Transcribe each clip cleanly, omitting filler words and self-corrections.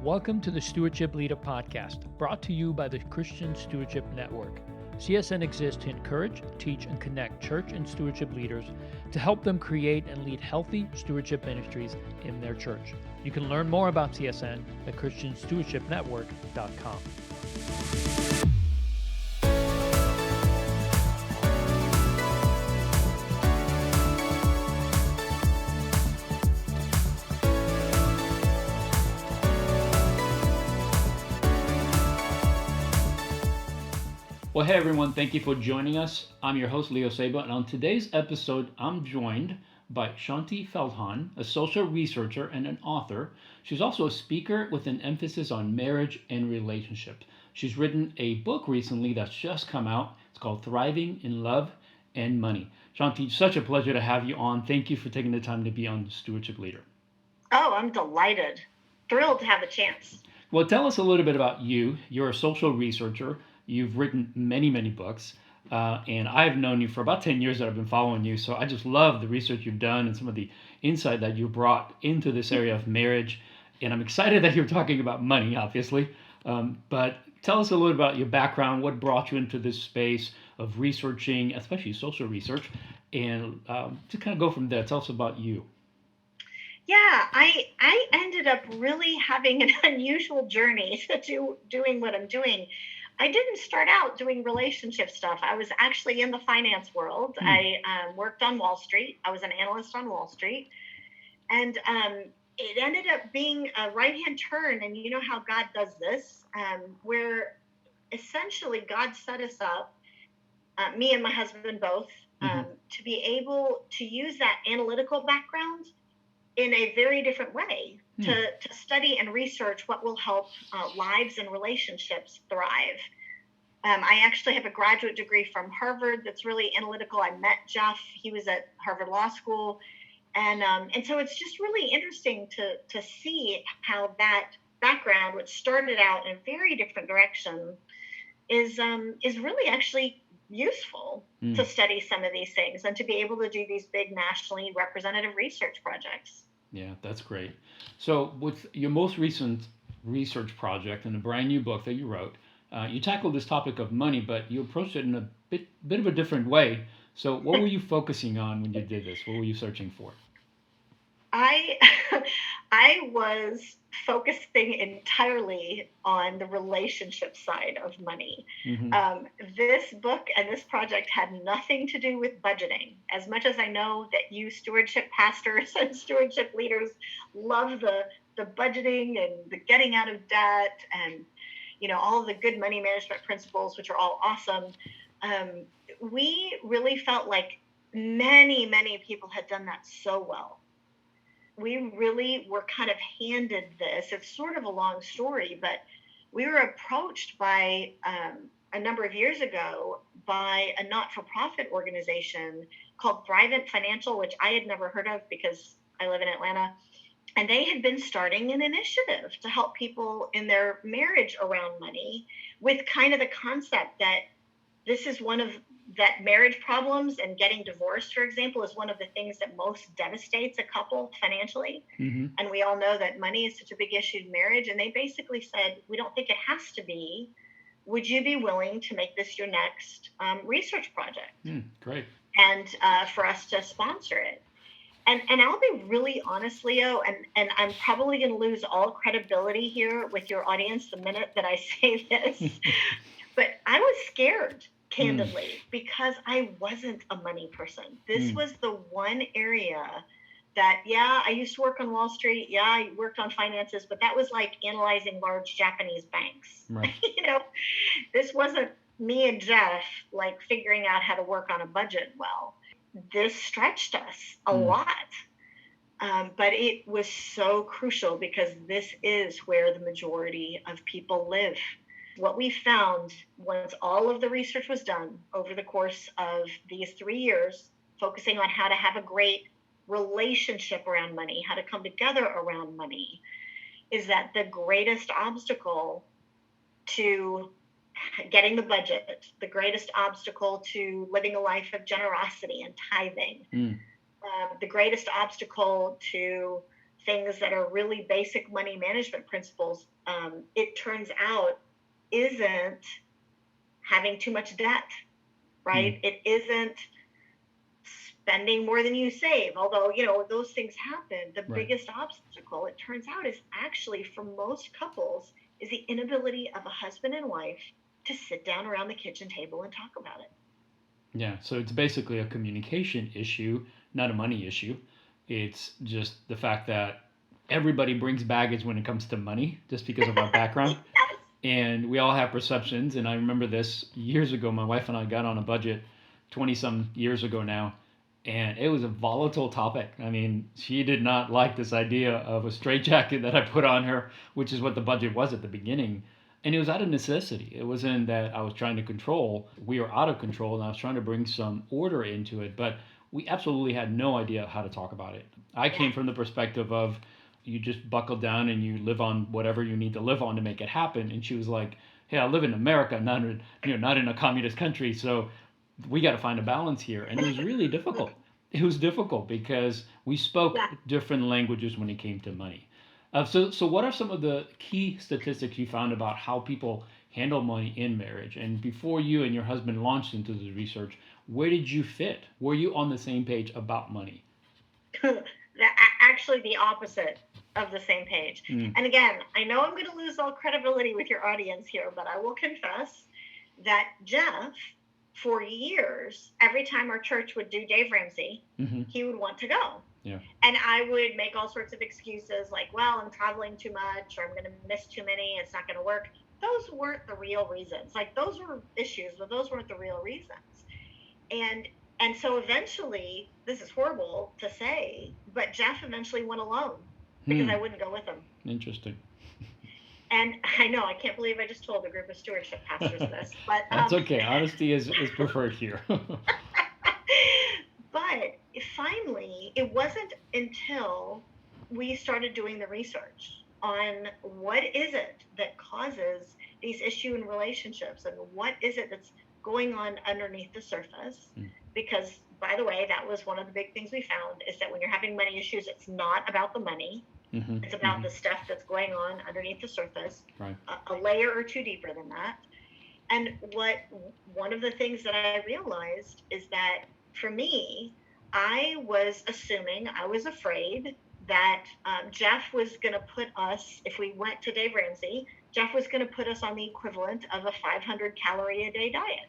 Welcome to the Stewardship Leader Podcast, brought to you by the Christian Stewardship Network. CSN exists to encourage, teach, and connect church and stewardship leaders to help them create and lead healthy stewardship ministries in their church. You can learn more about CSN at ChristianStewardshipNetwork.com. Well, hey everyone, thank you for joining us. I'm your host, Leo Saba, and on today's episode, I'm joined by Shaunti Feldhahn, a social researcher and an author. She's also a speaker with an emphasis on marriage and relationships. She's written a book recently that's just come out. It's called Thriving in Love and Money. Shaunti, such a pleasure to have you on. Thank you for taking the time to be on Stewardship Leader. Oh, I'm delighted. Thrilled to have the chance. Well, tell us a little bit about you. You're a social researcher. You've written many books, and I've known you for about 10 years that I've been following you, so I just love the research you've done and some of the insight that you brought into this area of marriage, and I'm excited that you're talking about money, obviously, but tell us a little about your background, what brought you into this space of researching, especially social research, and to kind of go from there. Tell us about you. Yeah, I ended up really having an unusual journey to doing what I'm doing. I didn't start out doing relationship stuff. I was actually in the finance world. I worked on Wall Street. I was an analyst on Wall Street. And it ended up being a right-hand turn. And you know how God does this, where essentially God set us up, me and my husband both, to be able to use that analytical background in a very different way to study and research what will help lives and relationships thrive. I actually have a graduate degree from Harvard that's really analytical. I met Jeff. He was at Harvard Law School. And so it's just really interesting to see how that background, which started out in a very different direction, is really actually useful to study some of these things and to be able to do these big nationally representative research projects. Yeah, that's great. So with your most recent research project and a brand new book that you wrote, you tackled this topic of money, but you approached it in a bit of a different way. So what were you focusing on when you did this? What were you searching for? I I was focusing entirely on the relationship side of money. This book and this project had nothing to do with budgeting. As much as I know that you stewardship pastors and stewardship leaders love the budgeting and the getting out of debt and all of the good money management principles, which are all awesome. We really felt like many people had done that so well. We really were kind of handed this. It's sort of a long story, but we were approached by a number of years ago by a not-for-profit organization called Thrivent Financial, which I had never heard of because I live in Atlanta. And they had been starting an initiative to help people in their marriage around money with kind of the concept that this is one of that marriage problems and getting divorced, for example, is one of the things that most devastates a couple financially. And we all know that money is such a big issue in marriage. And they basically said, we don't think it has to be. Would you be willing to make this your next research project? Great. And for us to sponsor it. And I'll be really honest, Leo, and I'm probably going to lose all credibility here with your audience the minute that I say this. But I was scared, candidly, because I wasn't a money person. This was the one area that, I used to work on Wall Street. Yeah, I worked on finances, but that was like analyzing large Japanese banks. Right. This wasn't me and Jeff like figuring out how to work on a budget well. This stretched us a lot. But it was so crucial because this is where the majority of people live. What we found once all of the research was done over the course of these 3 years, focusing on how to have a great relationship around money, how to come together around money, is that the greatest obstacle to getting the budget, the greatest obstacle to living a life of generosity and tithing, the greatest obstacle to things that are really basic money management principles, it turns out isn't having too much debt, right? It isn't spending more than you save, although, those things happen. The biggest obstacle, it turns out, is actually for most couples is the inability of a husband and wife to sit down around the kitchen table and talk about it. Yeah, so it's basically a communication issue, not a money issue. It's just the fact that everybody brings baggage when it comes to money just because of our background. Yes. And we all have perceptions. And I remember this years ago, my wife and I got on a budget 20 some years ago now, and it was a volatile topic. I mean, she did not like this idea of a straitjacket that I put on her, which is what the budget was at the beginning. And it was out of necessity. It wasn't that I was trying to control. We were out of control, and I was trying to bring some order into it. But we absolutely had no idea how to talk about it. I came from the perspective of you just buckle down and you live on whatever you need to live on to make it happen. And she was like, "Hey, I live in America, not in a communist country, so we got to find a balance here." And it was really difficult. It was difficult because we spoke different languages when it came to money. So what are some of the key statistics you found about how people handle money in marriage? And before you and your husband launched into the research, where did you fit? Were you on the same page about money? Actually, the opposite of the same page. And again, I know I'm going to lose all credibility with your audience here, but I will confess that Jeff, for years, every time our church would do Dave Ramsey, he would want to go. Yeah. And I would make all sorts of excuses like, well, I'm traveling too much, or I'm going to miss too many, it's not going to work. Those weren't the real reasons. Like, those were issues, but those weren't the real reasons. And so eventually, this is horrible to say, but Jeff eventually went alone because I wouldn't go with him. Interesting. And I know, I can't believe I just told a group of stewardship pastors this, but that's okay. Honesty is preferred here. But finally, it wasn't until we started doing the research on what is it that causes these issues in relationships, and what is it that's going on underneath the surface. Because, by the way, that was one of the big things we found, is that when you're having money issues, it's not about the money. It's about the stuff that's going on underneath the surface, a layer or two deeper than that. And one of the things that I realized is that for me, I was afraid that Jeff was going to put us, if we went to Dave Ramsey, Jeff was going to put us on the equivalent of a 500 calorie a day diet.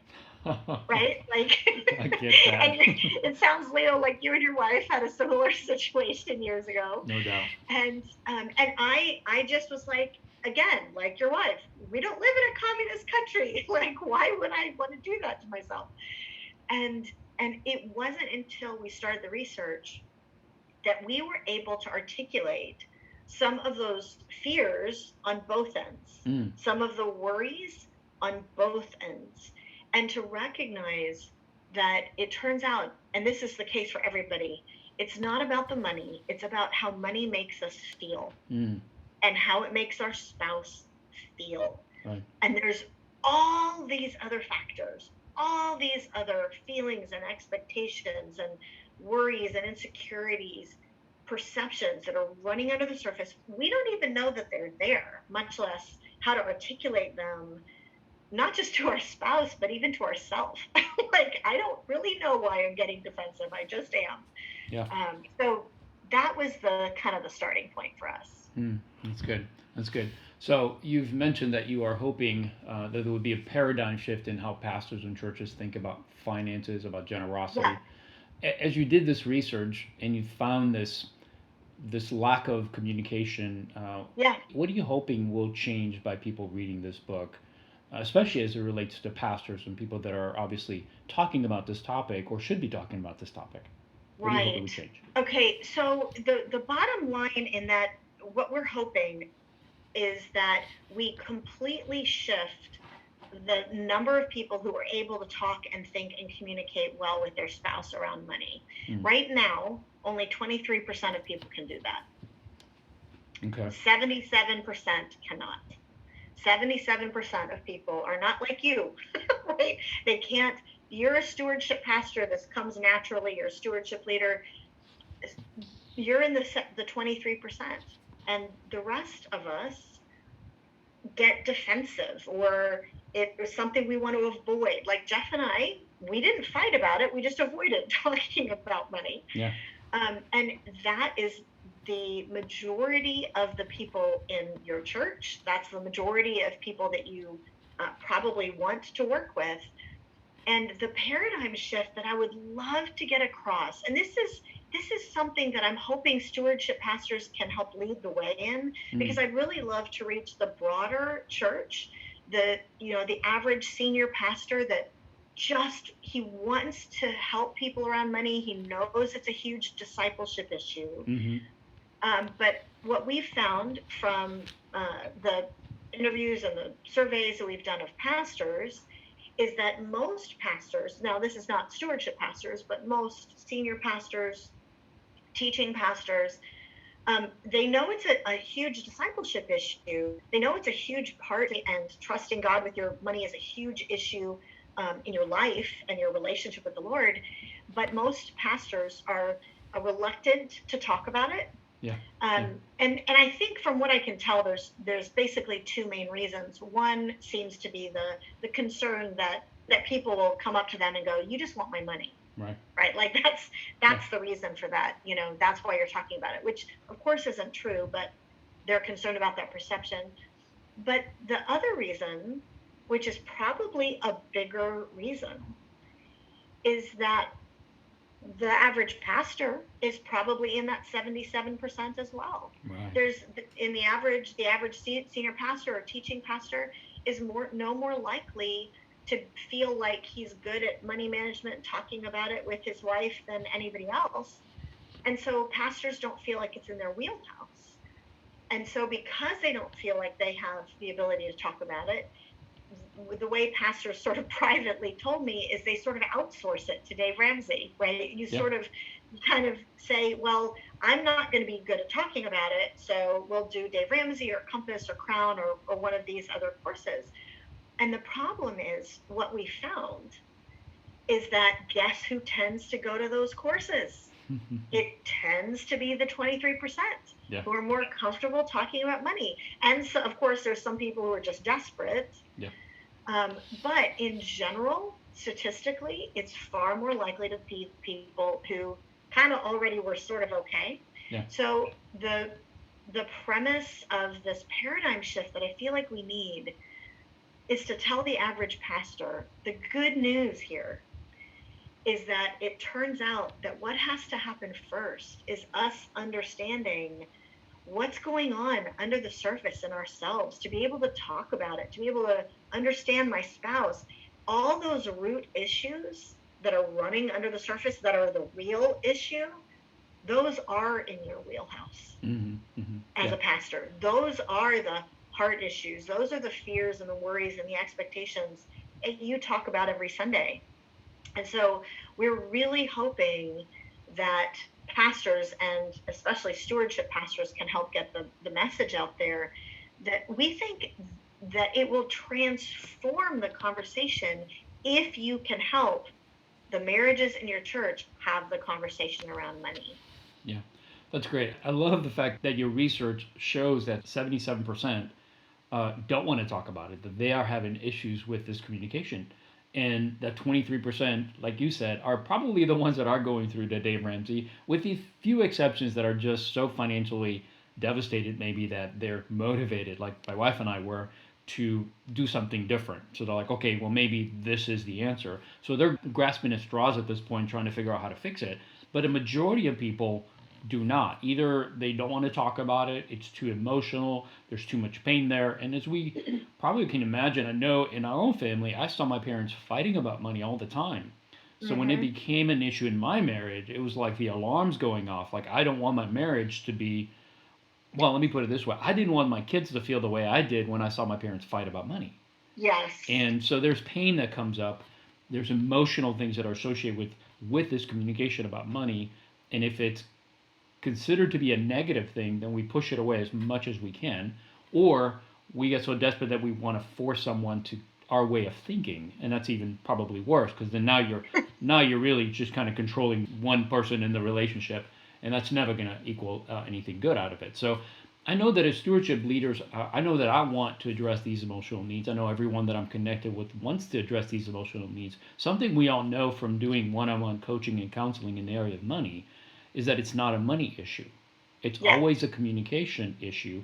Right? Like, I get that. And it sounds, Leo, like you and your wife had a similar situation years ago. No doubt. And I just was like, again, like your wife, we don't live in a communist country. Like, why would I want to do that to myself? And it wasn't until we started the research that we were able to articulate some of those fears on both ends, some of the worries on both ends, and to recognize that it turns out, and this is the case for everybody, it's not about the money, it's about how money makes us feel and how it makes our spouse feel. Right. And there's all these other factors, all these other feelings and expectations and worries and insecurities, perceptions that are running under the surface. We don't even know that they're there, much less how to articulate them, not just to our spouse, but even to ourselves. Like, I don't really know why I'm getting defensive. I just am. Yeah. So that was the kind of the starting point for us. That's good. That's good. So you've mentioned that you are hoping that there would be a paradigm shift in how pastors and churches think about finances, about generosity. Yeah. As you did this research and you found this lack of communication, what are you hoping will change by people reading this book, especially as it relates to pastors and people that are obviously talking about this topic or should be talking about this topic? What do you hope it will change? Okay, so the bottom line in that, what we're hoping is that we completely shift the number of people who are able to talk and think and communicate well with their spouse around money. Right now, only 23% of people can do that. Okay. 77% cannot. 77% of people are not like you, right? They can't. You're a stewardship pastor. This comes naturally. You're a stewardship leader. you're in the 23%, and the rest of us get defensive, or it was something we want to avoid. Like Jeff and I, we didn't fight about it. We just avoided talking about money. Yeah. And that is the majority of the people in your church. That's the majority of people that you probably want to work with. And the paradigm shift that I would love to get across, and this is something that I'm hoping stewardship pastors can help lead the way in, because I'd really love to reach the broader church, the average senior pastor that he wants to help people around money. He knows it's a huge discipleship issue. But what we've found from the interviews and the surveys that we've done of pastors is that most pastors, now this is not stewardship pastors, but most senior pastors, teaching pastors, they know it's a huge discipleship issue. They know it's a huge part, and trusting God with your money is a huge issue in your life and your relationship with the Lord. But most pastors are reluctant to talk about it. Yeah. And I think from what I can tell, there's basically two main reasons. One seems to be the concern that people will come up to them and go, "You just want my money." Right. Like that's the reason for that. That's why you're talking about it, which of course isn't true, but they're concerned about that perception. But the other reason, which is probably a bigger reason, is that the average pastor is probably in that 77% as well. Right. There's the average senior pastor or teaching pastor is no more likely to feel like he's good at money management, talking about it with his wife, than anybody else. And so pastors don't feel like it's in their wheelhouse. And so because they don't feel like they have the ability to talk about it, the way pastors sort of privately told me is they sort of outsource it to Dave Ramsey, right? You sort of kind of say, well, I'm not going to be good at talking about it, so we'll do Dave Ramsey or Compass or Crown or one of these other courses. And the problem is, what we found is that guess who tends to go to those courses? It tends to be the 23% who are more comfortable talking about money. And so, of course, there's some people who are just desperate. Yeah. But in general, statistically, it's far more likely to be people who kind of already were sort of okay. Yeah. So the premise of this paradigm shift that I feel like we need is to tell the average pastor, the good news here is that it turns out that what has to happen first is us understanding what's going on under the surface in ourselves, to be able to talk about it, to be able to understand my spouse. All those root issues that are running under the surface, that are the real issue, those are in your wheelhouse as a pastor. Those are the heart issues. Those are the fears and the worries and the expectations that you talk about every Sunday. And so we're really hoping that pastors, and especially stewardship pastors, can help get the message out there that we think that it will transform the conversation if you can help the marriages in your church have the conversation around money. Yeah, that's great. I love the fact that your research shows that 77% don't want to talk about it, that they are having issues with this communication. And that 23%, like you said, are probably the ones that are going through to Dave Ramsey, with the few exceptions that are just so financially devastated, maybe, that they're motivated, like my wife and I were, to do something different. So they're like, okay, well, maybe this is the answer. So they're grasping at straws at this point, trying to figure out how to fix it. But a majority of people do not. Either they don't want to talk about it, it's too emotional, there's too much pain there. And as we probably can imagine, I know in our own family, I saw my parents fighting about money all the time. So when it became an issue in my marriage, it was like the alarms going off. Like, I don't want my marriage to be, well, let me put it this way. I didn't want my kids to feel the way I did when I saw my parents fight about money. Yes. And so there's pain that comes up. There's emotional things that are associated with this communication about money. And if it's considered to be a negative thing, then we push it away as much as we can, or we get so desperate that we want to force someone to our way of thinking, and that's even probably worse, because then now you're really just kind of controlling one person in the relationship, and that's never going to equal anything good out of it. So I know that as stewardship leaders, I know that I want to address these emotional needs. I know everyone that I'm connected with wants to address these emotional needs. Something we all know from doing one-on-one coaching and counseling in the area of money is that it's not a money issue. It's Yeah. always a communication issue.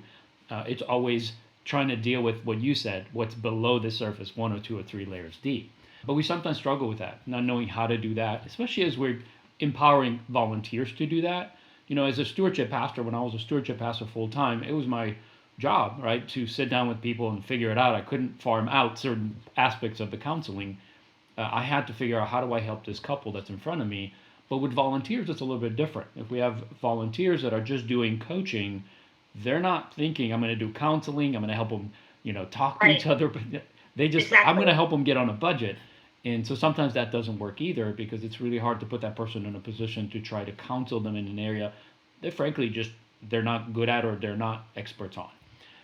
It's always trying to deal with what you said, what's below the surface, one or two or three layers deep. But we sometimes struggle with that, not knowing how to do that, especially as we're empowering volunteers to do that. As a stewardship pastor, when I was a stewardship pastor full time, it was my job, right, to sit down with people and figure it out. I couldn't farm out certain aspects of the counseling. I had to figure out, how do I help this couple that's in front of me. But with volunteers, it's a little bit different. If we have volunteers that are just doing coaching, they're not thinking, I'm going to do counseling, I'm going to help them, talk to each Right. other. But I'm going Exactly. to help them get on a budget. And so sometimes that doesn't work either, because it's really hard to put that person in a position to try to counsel them in an area that frankly just they're not good at or they're not experts on.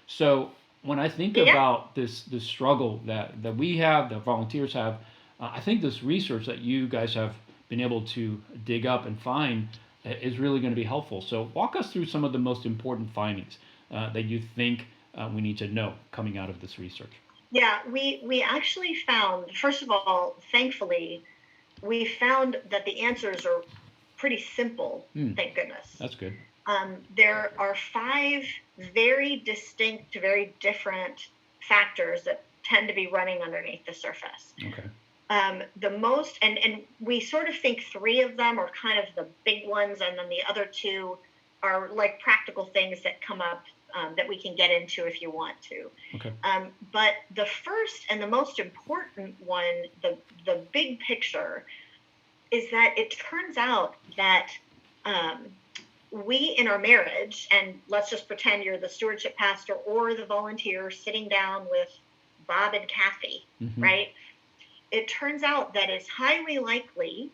So when I think Yeah. about this struggle that we have, that volunteers have, I think this research that you guys have been able to dig up and find is really going to be helpful. So walk us through some of the most important findings that you think we need to know coming out of this research. Yeah, we actually found, first of all, thankfully, we found that the answers are pretty simple, Hmm, thank goodness. that's good. There are five very distinct, very different factors that tend to be running underneath the surface. Okay. The most, and we sort of think three of them are kind of the big ones, and then the other two are like practical things that come up that we can get into if you want to. Okay. But the first and the most important one, the big picture, is that it turns out that we in our marriage, and let's just pretend you're the stewardship pastor or the volunteer sitting down with Bob and Kathy, Mm-hmm. right? It turns out that it's highly likely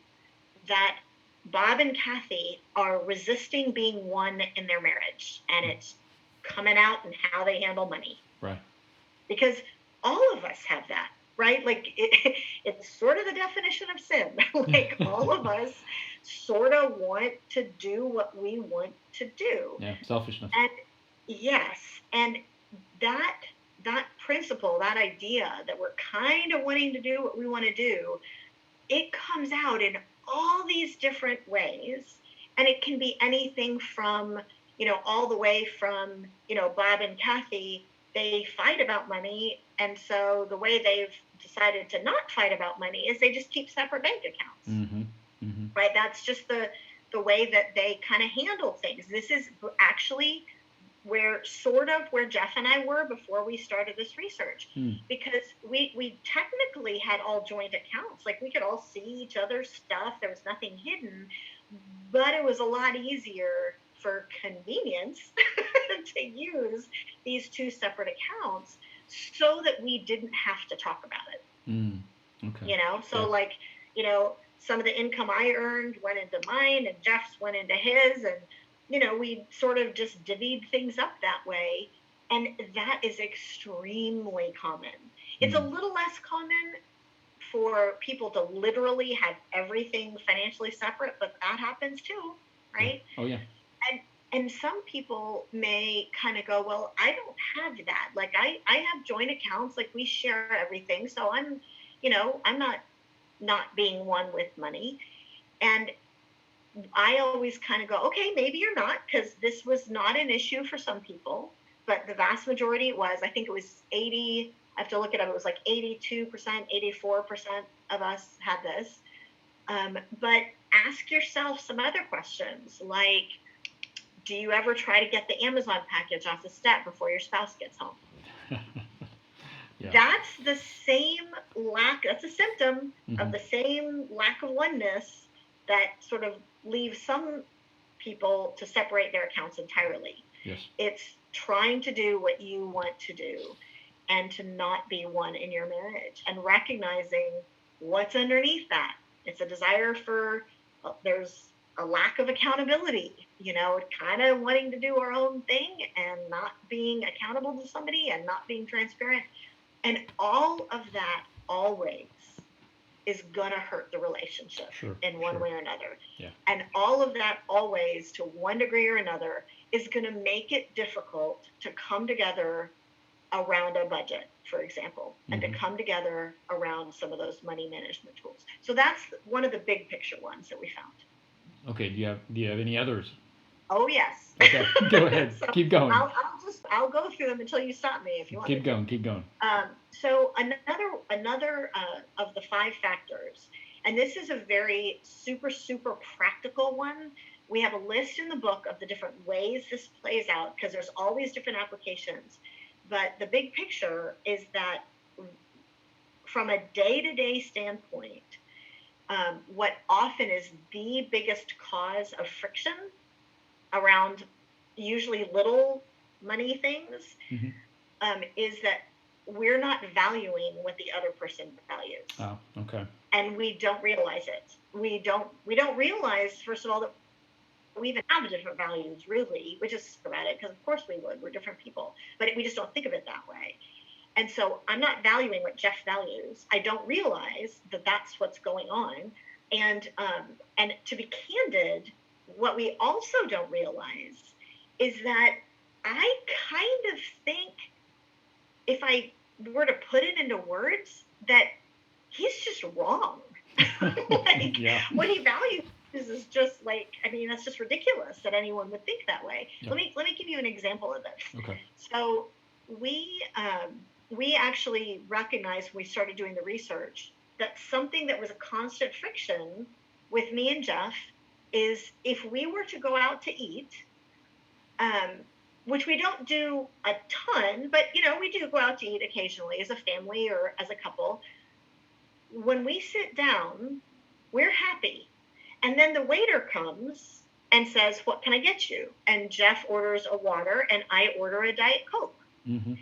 that Bob and Kathy are resisting being one in their marriage, and it's coming out in how they handle money. Right. Because all of us have that, right? Like it's sort of the definition of sin. Like all of us sort of want to do what we want to do. Yeah, selfishness. And yes, and that that principle, that idea that we're kind of wanting to do what we want to do, it comes out in all these different ways. And it can be anything from, all the way from, Bob and Kathy, they fight about money. And so the way they've decided to not fight about money is they just keep separate bank accounts, Mm-hmm. Mm-hmm. right? That's just the way that they kind of handle things. This is actually where Jeff and I were before we started this research, because we technically had all joint accounts. Like we could all see each other's stuff. There was nothing hidden, but it was a lot easier for convenience to use these two separate accounts so that we didn't have to talk about it. Okay. So Yeah. like, some of the income I earned went into mine and Jeff's went into his, and we sort of just divvied things up that way. And that is extremely common. It's a little less common for people to literally have everything financially separate, but that happens too, Yeah. right? Oh yeah. And some people may kind of go, well, I don't have that. Like I have joint accounts, like we share everything. So I'm not being one with money. And I always kind of go, okay, maybe you're not, because this was not an issue for some people, but the vast majority it was. I think it was 80. I have to look it up. It was like 82%, 84% of us had this. But ask yourself some other questions, like, do you ever try to get the Amazon package off the step before your spouse gets home? Yeah. That's the same that's a symptom of Mm-hmm. the same lack of oneness that sort of leaves some people to separate their accounts entirely. Yes. It's trying to do what you want to do and to not be one in your marriage, and recognizing what's underneath that. It's a desire for, there's a lack of accountability, kind of wanting to do our own thing and not being accountable to somebody and not being transparent. And all of that always is going to hurt the relationship in one way or another. Yeah. And all of that always, to one degree or another, is going to make it difficult to come together around a budget, for example, and to come together around some of those money management tools. So that's one of the big picture ones that we found. Okay. Do you have any others? Oh yes. Okay. Go ahead. So Keep going. I'll go through them until you stop me if you want. Keep going. Keep going. So another of the 5 factors, and this is a very super practical one. We have a list in the book of the different ways this plays out, because there's all these different applications. But the big picture is that from a day-to-day standpoint, what often is the biggest cause of friction around usually little money things is that we're not valuing what the other person values. Oh, okay. And we don't realize it. We don't realize, first of all, that we even have different values, really. We just think about it because, of course, we would. We're different people. But we just don't think of it that way. And so I'm not valuing what Jeff values. I don't realize that that's what's going on. And to be candid, what we also don't realize is that I kind of think, if I were to put it into words, that he's just wrong. What he values is just like, I mean, that's just ridiculous that anyone would think that way. Yeah. Let me give you an example of this. Okay. So we actually recognized when we started doing the research that something that was a constant friction with me and Jeff is if we were to go out to eat, which we don't do a ton, but we do go out to eat occasionally as a family or as a couple. When we sit down, we're happy. And then the waiter comes and says, "What can I get you?" And Jeff orders a water and I order a Diet Coke. Mm-hmm.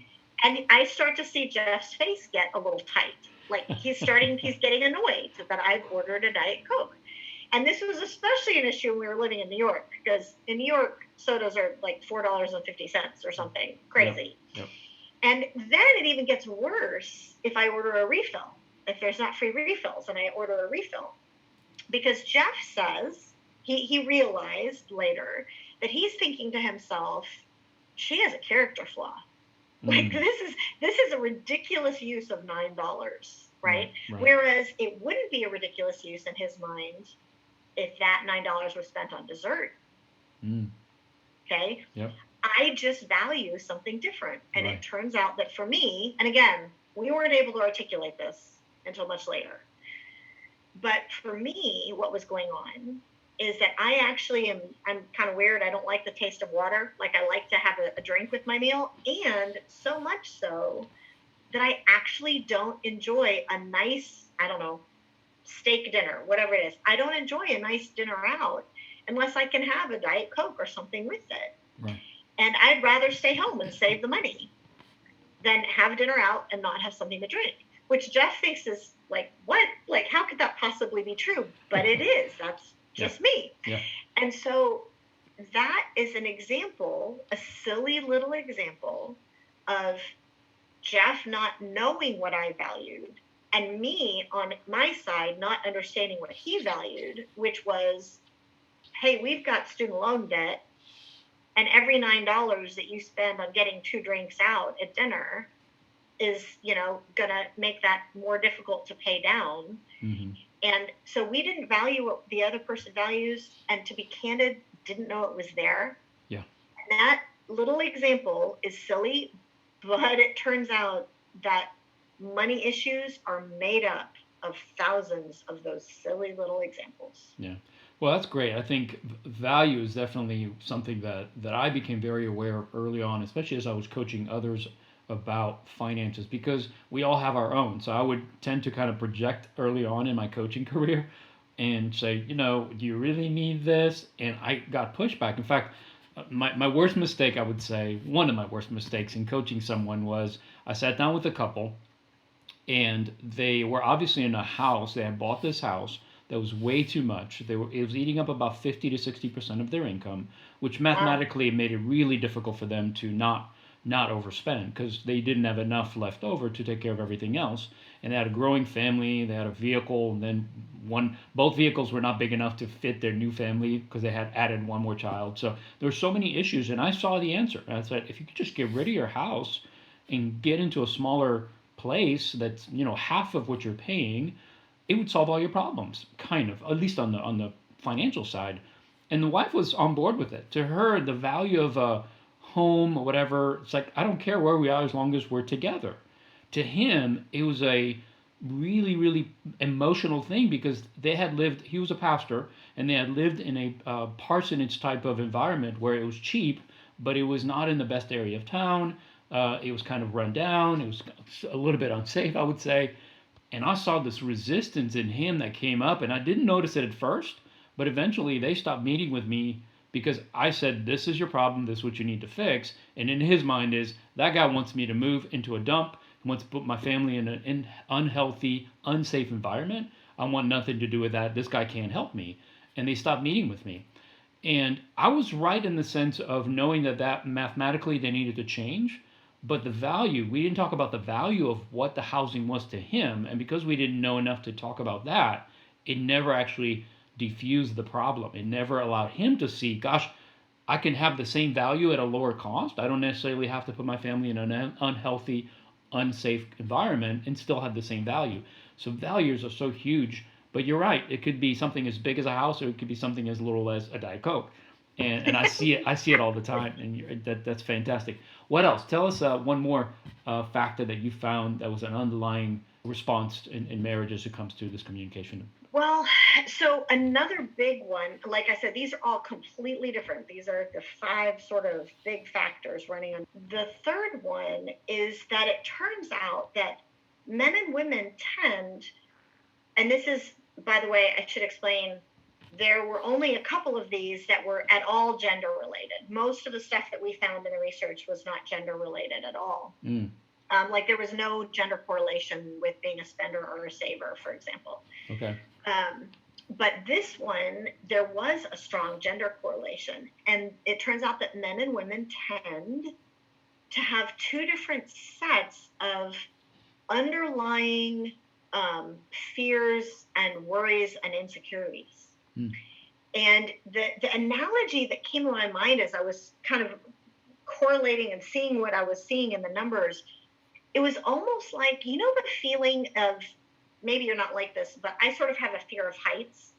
And I start to see Jeff's face get a little tight. Like he's getting annoyed that I've ordered a Diet Coke. And this was especially an issue when we were living in New York, because in New York, sodas are like $4.50 or something crazy. Yep. And then it even gets worse if I order a refill, if there's not free refills and I order a refill. Because Jeff says, he realized later that he's thinking to himself, she has a character flaw. Like this is a ridiculous use of $9, right? Whereas it wouldn't be a ridiculous use in his mind if that $9 was spent on dessert. Okay? Yep. I just value something different. And it turns out that for me, and again, we weren't able to articulate this until much later. But for me, what was going on is that I'm kind of weird. I don't like the taste of water. Like I like to have a drink with my meal. And so much so that I actually don't enjoy a nice, steak dinner, whatever it is. I don't enjoy a nice dinner out unless I can have a Diet Coke or something with it. Right. And I'd rather stay home and save the money than have dinner out and not have something to drink, which Jeff thinks is like, what? Like, how could that possibly be true? But it is. That's just me. Yeah. And so that is an example, a silly little example of Jeff not knowing what I valued and me on my side not understanding what he valued, which was, hey, we've got student loan debt, and every $9 that you spend on getting 2 drinks out at dinner is, going to make that more difficult to pay down. Mm-hmm. And so we didn't value what the other person values, and to be candid, didn't know it was there. Yeah. And that little example is silly, but it turns out that money issues are made up of thousands of those silly little examples. Yeah. Well, that's great. I think value is definitely something that I became very aware of early on, especially as I was coaching others about finances, because we all have our own. So I would tend to kind of project early on in my coaching career and say, do you really need this? And I got pushback. In fact, my worst mistake, I would say, one of my worst mistakes in coaching someone was I sat down with a couple and they were obviously in a house. They had bought this house that was way too much. It was eating up about 50 to 60% of their income, which mathematically made it really difficult for them to not not overspend because they didn't have enough left over to take care of everything else. And they had a growing family, they had a vehicle, and then both vehicles were not big enough to fit their new family because they had added one more child. So there were so many issues, and I saw the answer. And I said, if you could just get rid of your house and get into a smaller place that's half of what you're paying, it would solve all your problems, kind of, at least on the financial side. And the wife was on board with it. To her, the value of a home or whatever, it's like, I don't care where we are as long as we're together. To him, it was a really, really emotional thing because they had lived, he was a pastor, and they had lived in a parsonage type of environment where it was cheap, but it was not in the best area of town. It was kind of run down. It was a little bit unsafe, I would say. And I saw this resistance in him that came up, and I didn't notice it at first, but eventually they stopped meeting with me because I said, "This is your problem. This is what you need to fix." And in his mind is that guy wants me to move into a dump. He wants to put my family in an unhealthy, unsafe environment. I want nothing to do with that. This guy can't help me. And they stopped meeting with me. And I was right in the sense of knowing that mathematically they needed to change, but the value, we didn't talk about the value of what the housing was to him. And because we didn't know enough to talk about that, it never actually diffused the problem. It never allowed him to see, gosh, I can have the same value at a lower cost. I don't necessarily have to put my family in an unhealthy, unsafe environment and still have the same value. So values are so huge. But you're right. It could be something as big as a house, or it could be something as little as a Diet Coke. And I see it. I see it all the time, and that's fantastic. What else? Tell us one more factor that you found that was an underlying response in marriage as it comes to this communication. Well, so another big one, like I said, these are all completely different. These are the five sort of big factors running on. The third one is that it turns out that men and women tend, and this is, by the way, I should explain, there were only a couple of these that were at all gender related. Most of the stuff that we found in the research was not gender related at all. Mm. Like there was no gender correlation with being a spender or a saver, for example. Okay. But this one, there was a strong gender correlation. And it turns out that men and women tend to have two different sets of underlying fears and worries and insecurities. And the analogy that came to my mind as I was kind of correlating and seeing what I was seeing in the numbers, it was almost like, the feeling of, maybe you're not like this, but I sort of have a fear of heights.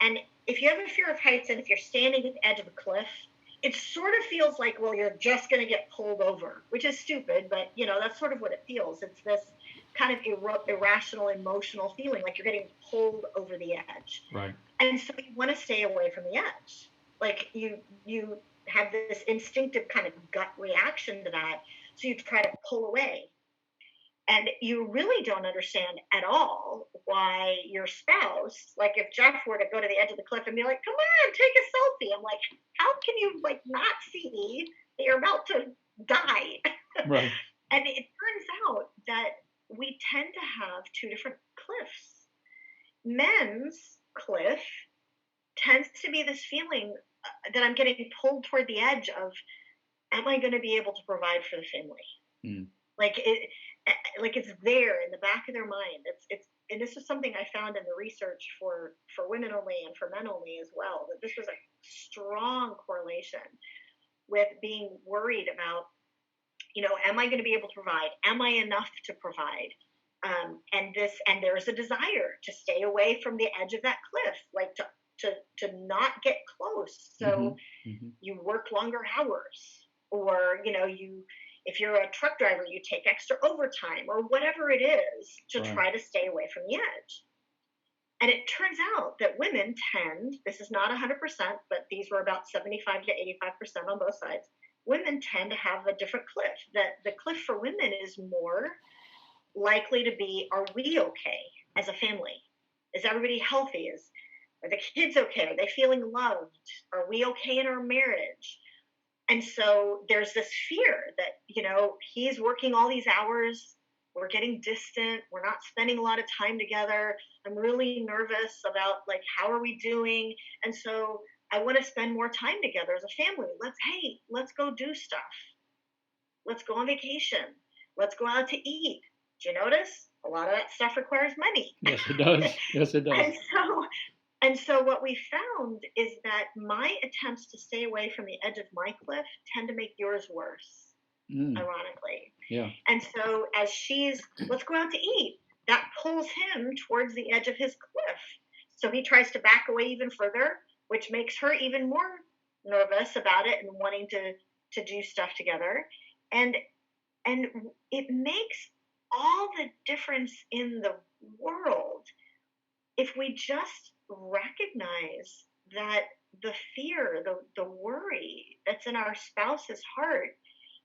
And if you have a fear of heights and if you're standing at the edge of a cliff, it sort of feels like, well, you're just going to get pulled over, which is stupid, but that's sort of what it feels. It's this kind of irrational, emotional feeling like you're getting pulled over the edge. Right. And so you want to stay away from the edge. Like you have this instinctive kind of gut reaction to that. So you try to pull away. And you really don't understand at all why your spouse, like if Jeff were to go to the edge of the cliff and be like, come on, take a selfie. I'm like, how can you not see that you're about to die? Right. And it turns out that we tend to have two different cliffs. Men's cliff tends to be this feeling that I'm getting pulled toward the edge of, am I going to be able to provide for the family? Mm. Like it's there in the back of their mind. It's and this was something I found in the research for women only and for men only as well, that this was a strong correlation with being worried about, am I going to be able to provide? Am I enough to provide? And there's a desire to stay away from the edge of that cliff, like to not get close. So you work longer hours, or if you're a truck driver, you take extra overtime or whatever it is to try to stay away from the edge. And it turns out that women tend, this is not 100%, but these were about 75 to 85% on both sides. Women tend to have a different cliff. That the cliff for women is more likely to be, are we okay as a family? Is everybody healthy? Are the kids okay? Are they feeling loved? Are we okay in our marriage? And so there's this fear that, he's working all these hours, we're getting distant, we're not spending a lot of time together. I'm really nervous about how are we doing? And so I want to spend more time together as a family. Let's go do stuff. let's go on vacation. Let's go out to eat. Do you notice? A lot of that stuff requires money. Yes, it does. Yes, it does. And so what we found is that my attempts to stay away from the edge of my cliff tend to make yours worse, ironically. Yeah. And so as let's go out to eat, that pulls him towards the edge of his cliff. So he tries to back away even further, which makes her even more nervous about it and wanting to do stuff together. And it makes all the difference in the world if we just recognize that the fear, the worry that's in our spouse's heart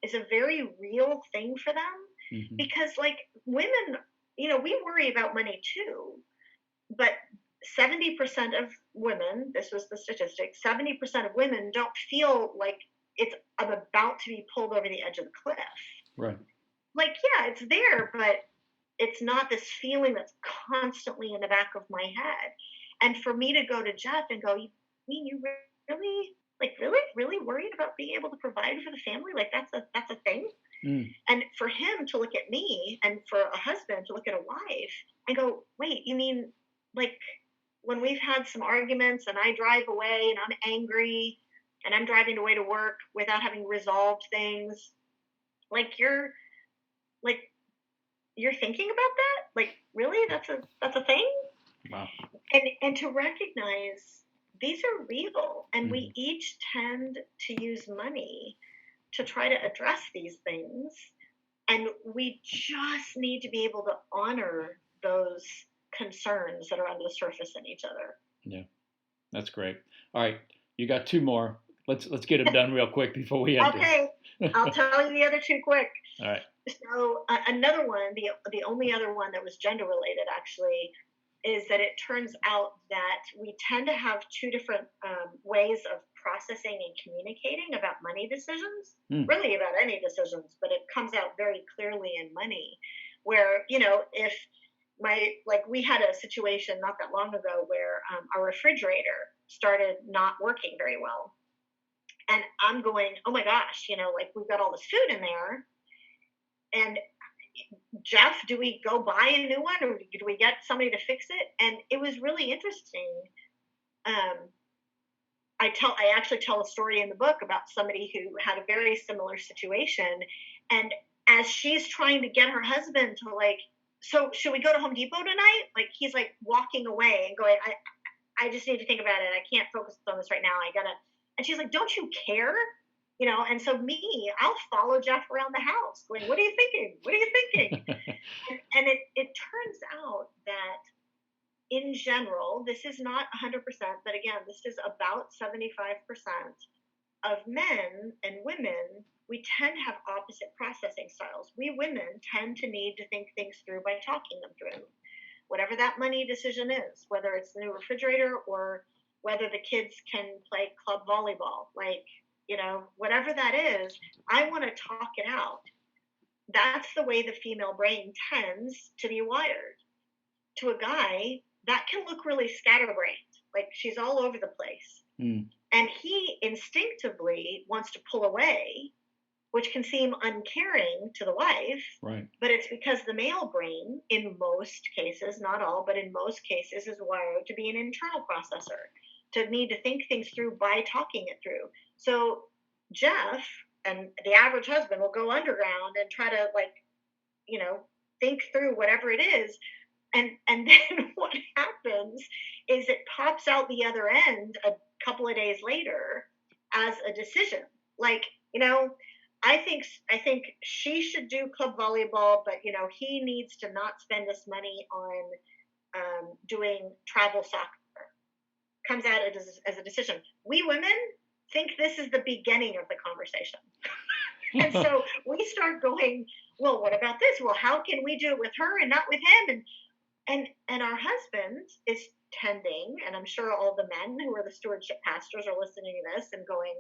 is a very real thing for them. Because like women, we worry about money too, but 70% of women, this was the statistic, 70% of women don't feel like I'm about to be pulled over the edge of the cliff. Right. Like, yeah, it's there, but it's not this feeling that's constantly in the back of my head. And for me to go to Jeff and go, you mean you really worried about being able to provide for the family? Like that's a thing. And for him to look at me and for a husband to look at a wife and go, wait, you mean like when we've had some arguments and I drive away and I'm angry and I'm driving away to work without having resolved things, like you're thinking about that? Like, really? That's a thing? Wow. And to recognize these are real, and we each tend to use money to try to address these things, and we just need to be able to honor those concerns that are under the surface in each other. Yeah, that's great. All right, you got two more. Let's get them done real quick before we end. Okay, I'll tell you the other two quick. All right. So another one, the only other one that was gender related actually, is that it turns out that we tend to have two different ways of processing and communicating about money decisions, really about any decisions, but it comes out very clearly in money, where, if we had a situation not that long ago where our refrigerator started not working very well. And I'm going, oh my gosh, we've got all this food in there. And Jeff, do we go buy a new one or do we get somebody to fix it? And it was really interesting. I actually tell a story in the book about somebody who had a very similar situation. And as she's trying to get her husband to so should we go to Home Depot tonight? Like he's walking away and going, I just need to think about it. I can't focus on this right now. And she's like, don't you care? And so I'll follow Jeff around the house going, what are you thinking? What are you thinking? and it turns out that in general, this is not 100%, but again, this is about 75% of men and women, we tend to have opposite processing styles. We women tend to need to think things through by talking them through. Whatever that money decision is, whether it's the new refrigerator or whether the kids can play club volleyball, whatever that is, I want to talk it out. That's the way the female brain tends to be wired. To a guy, that can look really scatterbrained, like she's all over the place. And he instinctively wants to pull away, which can seem uncaring to the wife. Right. But it's because the male brain, in most cases, not all, but in most cases, is wired to be an internal processor, to need to think things through by talking it through. So Jeff and the average husband will go underground and try to think through whatever it is. And then what happens is it pops out the other end a couple of days later as a decision. I think she should do club volleyball, but he needs to not spend this money on doing travel soccer. Comes out as a decision. We women think this is the beginning of the conversation. And so we start going, well, what about this? Well, how can we do it with her and not with him? And our husband is tending, and I'm sure all the men who are the stewardship pastors are listening to this and going,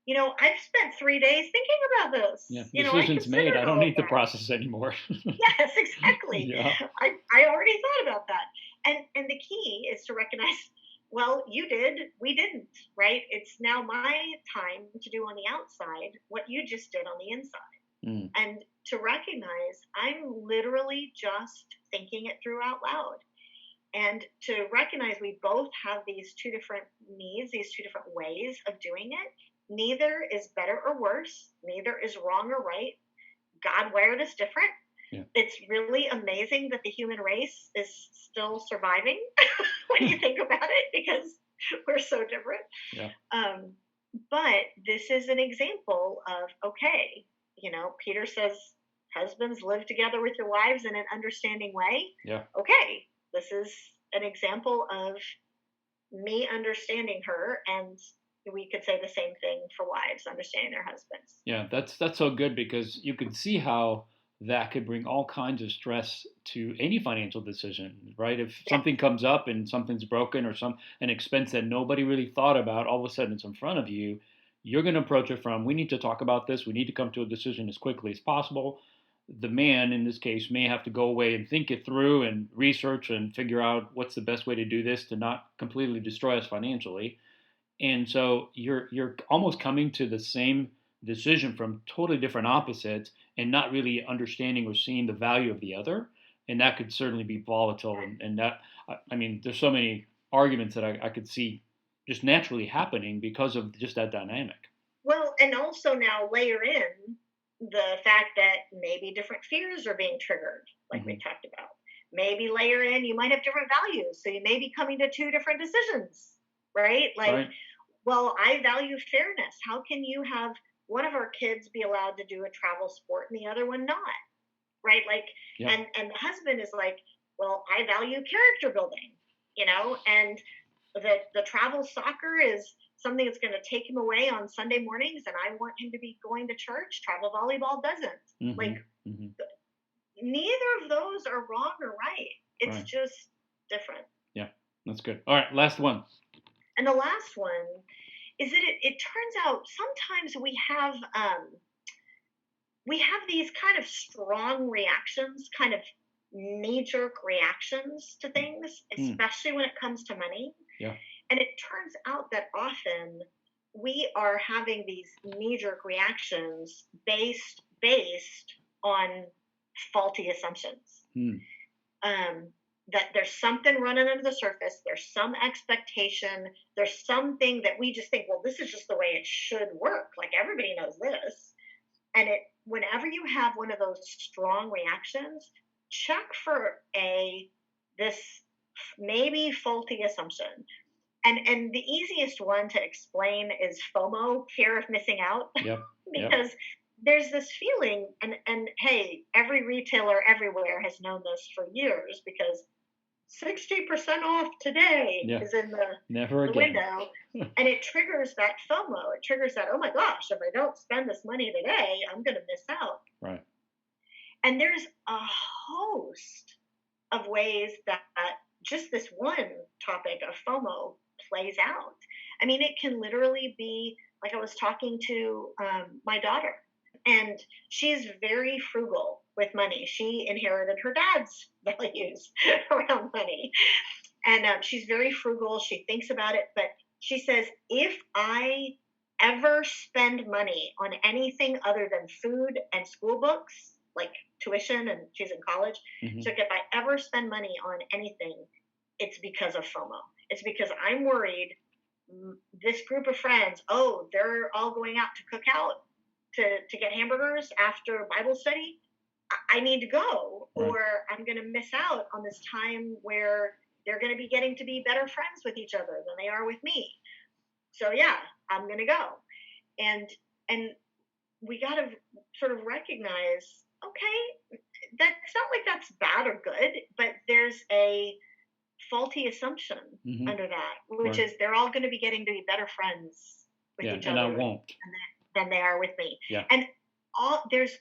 I've spent 3 days thinking about this. Yeah, decision's made. I don't need the process anymore. Yes, exactly. Yeah. I already thought about that. And the key is to recognize, well, you did, we didn't, right? It's now my time to do on the outside what you just did on the inside. Mm. And to recognize I'm literally just thinking it through out loud. And to recognize we both have these two different needs, these two different ways of doing it. Neither is better or worse, neither is wrong or right. God wired us different. Yeah. It's really amazing that the human race is still surviving when you think about it, because we're so different. Yeah. But this is an example of, okay, Peter says, husbands, live together with your wives in an understanding way. Yeah. Okay, this is an example of me understanding her, and we could say the same thing for wives understanding their husbands. Yeah, that's so good because you can see how that could bring all kinds of stress to any financial decision, right? If Yeah. something comes up and something's broken or an expense that nobody really thought about, all of a sudden it's in front of you, you're going to approach it from, we need to talk about this, we need to come to a decision as quickly as possible. The man in this case may have to go away and think it through and research and figure out what's the best way to do this to not completely destroy us financially. And so you're almost coming to the same decision from totally different opposites and not really understanding or seeing the value of the other. And that could certainly be volatile. And that, I mean, there's so many arguments that I could see just naturally happening because of just that dynamic. Well, and also now layer in the fact that maybe different fears are being triggered, like we talked about. Maybe layer in, you might have different values. So you may be coming to two different decisions, right? Like, Right. well, I value fairness. How can you have one of our kids be allowed to do a travel sport and the other one not? Right? Like, Yeah. and the husband is like, well, I value character building, and the travel soccer is something that's going to take him away on Sunday mornings, and I want him to be going to church. Travel volleyball doesn't. Like, neither of those are wrong or right. It's Right. just different. Yeah, that's good. All right, last one. And the last one is that it turns out sometimes we have these kind of strong reactions, kind of knee-jerk reactions to things, especially when it comes to money. Yeah. And it turns out that often we are having these knee-jerk reactions based on faulty assumptions. That there's something running under the surface, there's some expectation, there's something that we just think, well, this is just the way it should work. Like, everybody knows this. And whenever you have one of those strong reactions, check for this maybe faulty assumption. And the easiest one to explain is FOMO, fear of missing out. Yep. Because there's this feeling, and hey, every retailer everywhere has known this for years, because 60% off today is in the window. And it triggers that FOMO. It triggers that, oh my gosh, if I don't spend this money today, I'm going to miss out. Right. And there's a host of ways that just this one topic of FOMO plays out. I mean, it can literally be like, I was talking to my daughter, and she's very frugal with money. She inherited her dad's values around money. And she's very frugal. She thinks about it. But she says, if I ever spend money on anything other than food and school books, like tuition, and she's in college, so if I ever spend money on anything, it's because of FOMO. It's because I'm worried this group of friends, they're all going out to cook out to get hamburgers after Bible study. I need to go, or I'm going to miss out on this time where they're going to be getting to be better friends with each other than they are with me. So yeah, I'm going to go. And we got to sort of recognize, okay, that's not like that's bad or good, but there's a faulty assumption under that, which is they're all going to be getting to be better friends with each other. And I won't. Than they are with me. Yeah. And there's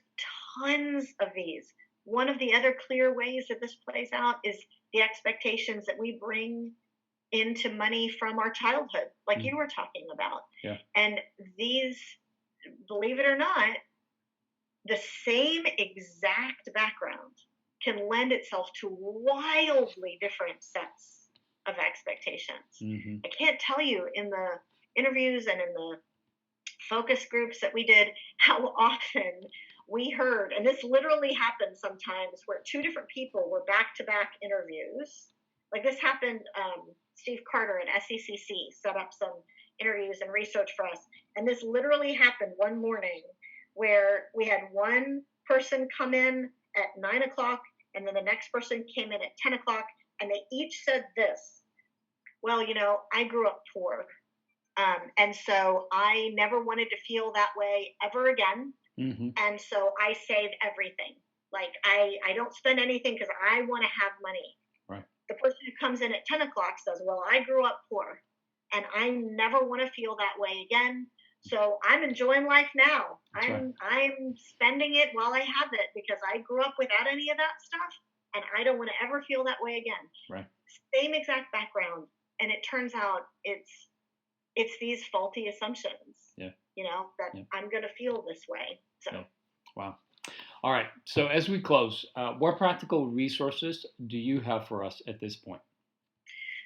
tons of these. One of the other clear ways that this plays out is the expectations that we bring into money from our childhood, like you were talking about. Yeah. And these, believe it or not, the same exact background can lend itself to wildly different sets of expectations. I can't tell you, in the interviews and in the focus groups that we did, how often we heard, and this literally happens sometimes, where two different people were back-to-back interviews. Like this happened, Steve Carter at SECC set up some interviews and research for us. And this literally happened one morning where we had one person come in at 9 o'clock, and then the next person came in at 10 o'clock, and they each said this: well, I grew up poor. And so I never wanted to feel that way ever again. Mm-hmm. And so I save everything. Like I don't spend anything because I want to have money. Right. The person who comes in at 10 o'clock says, well, I grew up poor and I never want to feel that way again. So I'm enjoying life now. I'm spending it while I have it because I grew up without any of that stuff and I don't want to ever feel that way again. Right. Same exact background. And it turns out it's these faulty assumptions, that I'm going to feel this way. So, wow. All right. So as we close, what practical resources do you have for us at this point?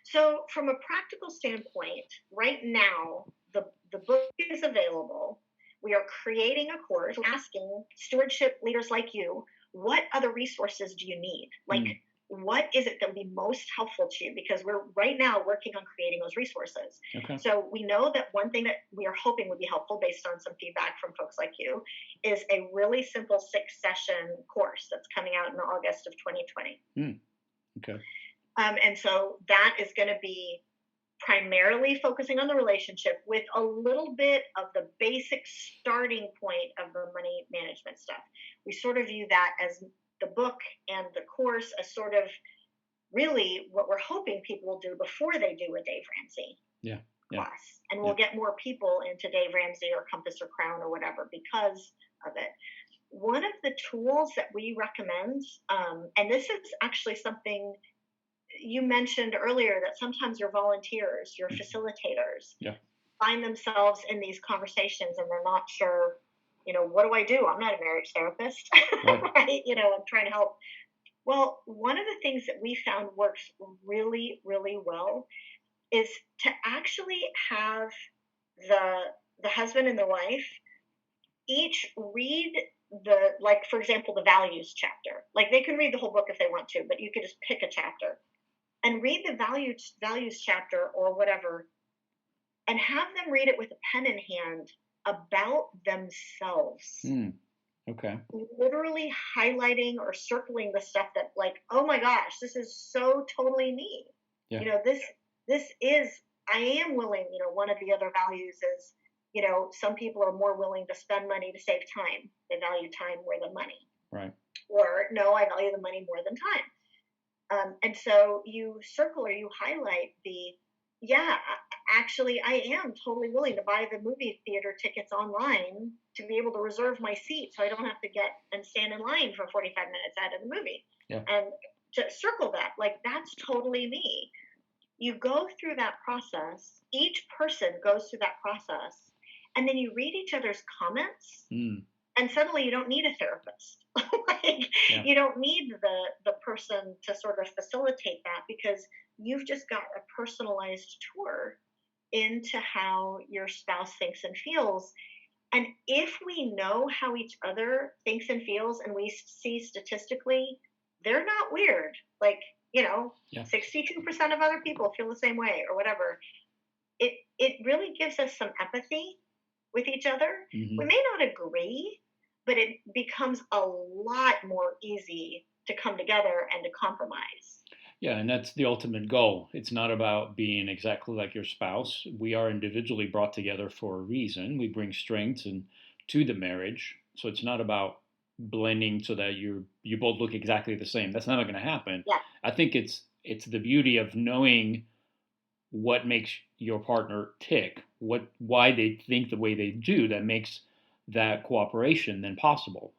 So from a practical standpoint, right now, the book is available. We are creating a course asking stewardship leaders like you, what other resources do you need? Like, what is it that would be most helpful to you? Because we're right now working on creating those resources. Okay. So we know that one thing that we are hoping would be helpful based on some feedback from folks like you is a really simple 6-session course that's coming out in August of 2020. Okay. And so that is going to be primarily focusing on the relationship with a little bit of the basic starting point of the money management stuff. We sort of view that as the book and the course as sort of really what we're hoping people will do before they do a Dave Ramsey class. And we'll get more people into Dave Ramsey or Compass or Crown or whatever because of it. One of the tools that we recommend, and this is actually something you mentioned earlier, that sometimes your volunteers, your facilitators, find themselves in these conversations and they're not sure, what do I do? I'm not a marriage therapist, right? I'm trying to help. Well, one of the things that we found works really, really well is to actually have the husband and the wife each read for example, the values chapter. Like they can read the whole book if they want to, but you could just pick a chapter and read the values chapter or whatever, and have them read it with a pen in hand about themselves. Okay. Literally highlighting or circling the stuff that, like, oh my gosh, this is so totally me. Yeah. This is, I am willing, one of the other values is, some people are more willing to spend money to save time. They value time more than money. Right. Or, no, I value the money more than time. And so you circle or you highlight actually, I am totally willing to buy the movie theater tickets online to be able to reserve my seat so I don't have to get and stand in line for 45 minutes out of the movie. Yeah. And to circle that, like, that's totally me. You go through that process. Each person goes through that process. And then you read each other's comments. And suddenly you don't need a therapist. You don't need the person to sort of facilitate that because you've just got a personalized tour into how your spouse thinks and feels. And if we know how each other thinks and feels and we see statistically, they're not weird. 62% of other people feel the same way or whatever. It really gives us some empathy with each other. Mm-hmm. We may not agree, but it becomes a lot more easy to come together and to compromise. Yeah, and that's the ultimate goal. It's not about being exactly like your spouse. We are individually brought together for a reason. We bring strengths to the marriage. So it's not about blending so that you both look exactly the same. That's never going to happen. Yeah. I think it's the beauty of knowing what makes your partner tick, why they think the way they do, that makes that cooperation then possible.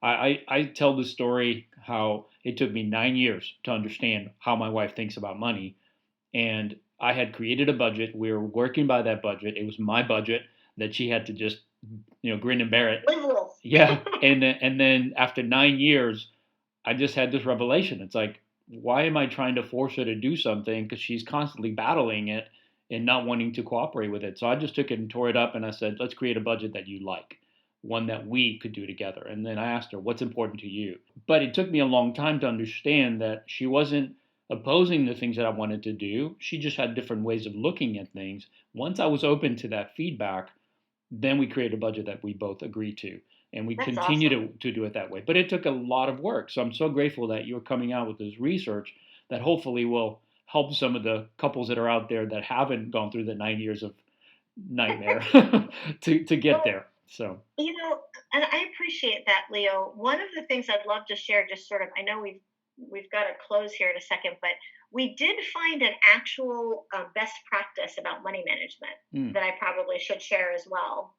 I tell the story how it took me 9 years to understand how my wife thinks about money. And I had created a budget. We were working by that budget. It was my budget that she had to just, grin and bear it. Yeah. And then after 9 years, I just had this revelation. It's like, why am I trying to force her to do something? Because she's constantly battling it and not wanting to cooperate with it. So I just took it and tore it up and I said, let's create a budget that you like. one that we could do together. And then I asked her, what's important to you? But it took me a long time to understand that she wasn't opposing the things that I wanted to do. She just had different ways of looking at things. Once I was open to that feedback, then we created a budget that we both agreed to. And we That's continue awesome. to do it that way. But it took a lot of work. So I'm so grateful that you're coming out with this research that hopefully will help some of the couples that are out there that haven't gone through the 9 years of nightmare to get Well, there. So and I appreciate that, Leo. One of the things I'd love to share, just sort of, I know we've got to close here in a second, but we did find an actual best practice about money management that I probably should share as well.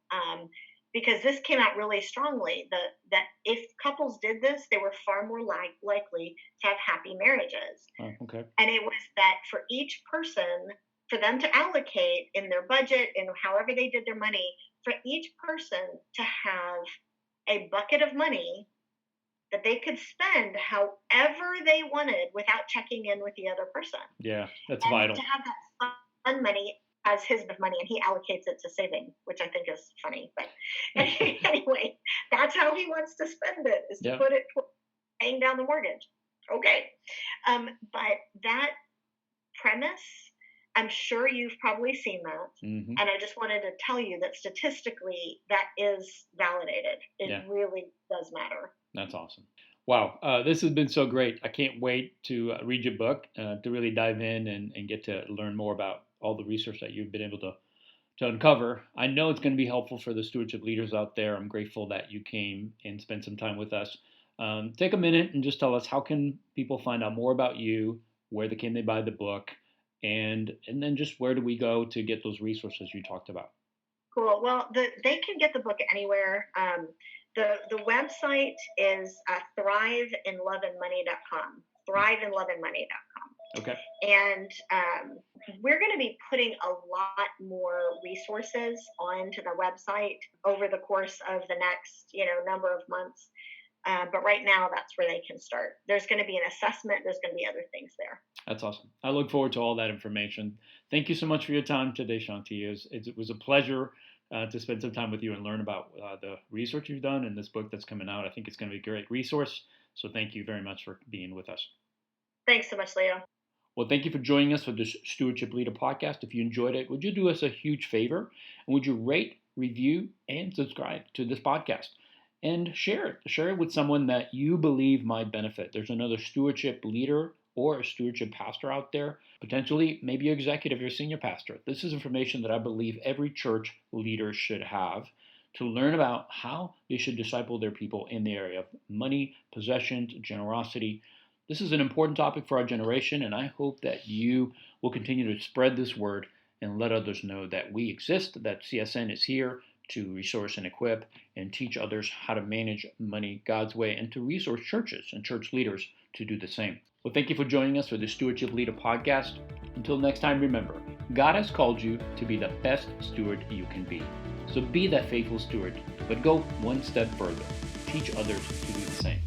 Because this came out really strongly that if couples did this, they were far more likely to have happy marriages. okay. And it was that for each person, for them to allocate in their budget and however they did their money, for each person to have a bucket of money that they could spend however they wanted without checking in with the other person. Yeah, that's And vital. to have that fun money as his money, and he allocates it to saving, which I think is funny. But anyway, that's how he wants to spend it, is to put it toward paying down the mortgage. Okay. But that premise, I'm sure you've probably seen that. Mm-hmm. And I just wanted to tell you that statistically that is validated. It really does matter. That's awesome. Wow, this has been so great. I can't wait to read your book, to really dive in and get to learn more about all the research that you've been able to uncover. I know it's going to be helpful for the stewardship leaders out there. I'm grateful that you came and spent some time with us. Take a minute and just tell us, how can people find out more about you? Where can they buy the book? And then just where do we go to get those resources you talked about? Cool. Well, they can get the book anywhere. The website is thriveinloveandmoney.com. Thriveinloveandmoney.com. Okay. And we're going to be putting a lot more resources onto the website over the course of the next, number of months. But right now, that's where they can start. There's going to be an assessment. There's going to be other things there. That's awesome. I look forward to all that information. Thank you so much for your time today, Shaunti. It was a pleasure to spend some time with you and learn about the research you've done and this book that's coming out. I think it's going to be a great resource. So thank you very much for being with us. Thanks so much, Leo. Well, thank you for joining us for this Stewardship Leader podcast. If you enjoyed it, would you do us a huge favor? And would you rate, review, and subscribe to this podcast? And share it. Share it with someone that you believe might benefit. There's another stewardship leader or a stewardship pastor out there, potentially maybe your executive or senior pastor. This is information that I believe every church leader should have to learn about how they should disciple their people in the area of money, possessions, generosity. This is an important topic for our generation, and I hope that you will continue to spread this word and let others know that we exist, that CSN is here to resource and equip and teach others how to manage money God's way, and to resource churches and church leaders to do the same. Well, thank you for joining us for the Stewardship Leader podcast. Until next time, remember, God has called you to be the best steward you can be. So be that faithful steward, but go one step further. Teach others to do the same.